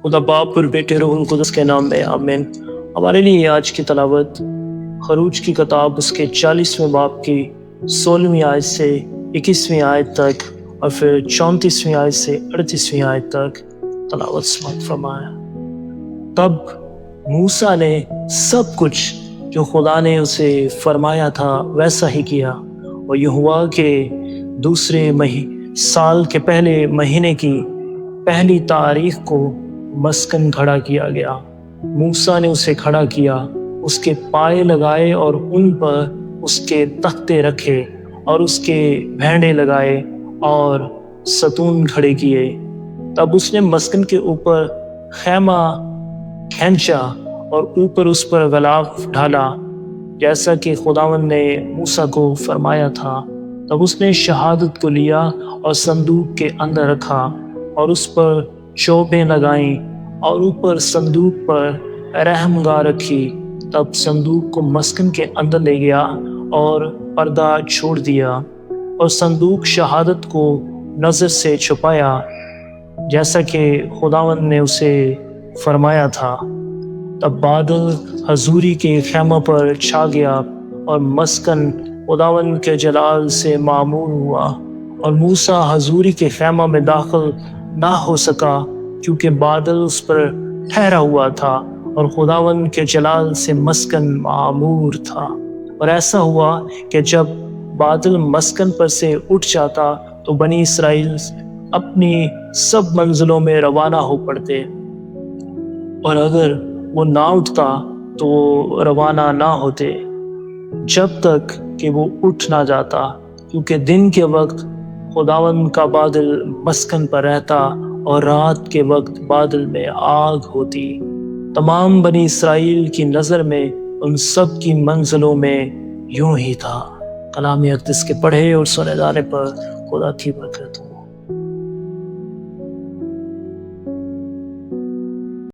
خدا باپ اور بیٹے روح القدس کے نام میں آمین۔ ہمارے لیے آج کی تلاوت خروج کی کتاب اس کے 40ویں باب کی 16ویں آیت سے 21ویں آیت تک اور پھر 34ویں آیت سے 38ویں آیت تک تلاوت سماعت فرمایا۔ تب موسیٰ نے سب کچھ جو خدا نے اسے فرمایا تھا ویسا ہی کیا، اور یہ ہوا کہ دوسرے سال کے پہلے مہینے کی پہلی تاریخ کو مسکن کھڑا کیا گیا۔ موسیٰ نے اسے کھڑا کیا، اس کے پائے لگائے اور ان پر اس کے تختے رکھے اور اس کے بھینڈے لگائے اور ستون کھڑے کیے۔ تب اس نے مسکن کے اوپر خیمہ کھینچا اور اوپر اس پر غلاف ڈالا، جیسا کہ خداوند نے موسیٰ کو فرمایا تھا۔ تب اس نے شہادت کو لیا اور صندوق کے اندر رکھا اور اس پر چوبیں لگائیں اور اوپر صندوق پر رحم گاہ رکھی۔ تب صندوق کو مسکن کے اندر لے گیا اور پردہ چھوڑ دیا اور صندوق شہادت کو نظر سے چھپایا، جیسا کہ خداوند نے اسے فرمایا تھا۔ تب بادل حضوری کے خیمہ پر چھا گیا اور مسکن خداوند کے جلال سے معمور ہوا، اور موسیٰ حضوری کے خیمہ میں داخل نہ ہو سکا کیونکہ بادل اس پر ٹھہرا ہوا تھا اور خداوند کے جلال سے مسکن معمور تھا۔ اور ایسا ہوا کہ جب بادل مسکن پر سے اٹھ جاتا تو بنی اسرائیل اپنی سب منزلوں میں روانہ ہو پڑتے، اور اگر وہ نہ اٹھتا تو وہ روانہ نہ ہوتے جب تک کہ وہ اٹھ نہ جاتا، کیونکہ دن کے وقت خداوند کا بادل مسکن پر رہتا اور رات کے وقت بادل میں آگ ہوتی۔ تمام بنی اسرائیل کی نظر میں ان سب کی منزلوں میں یوں ہی تھا۔ کلام اقدس کے پڑھے اور سنے جانے پر خدا کی برکت ہو۔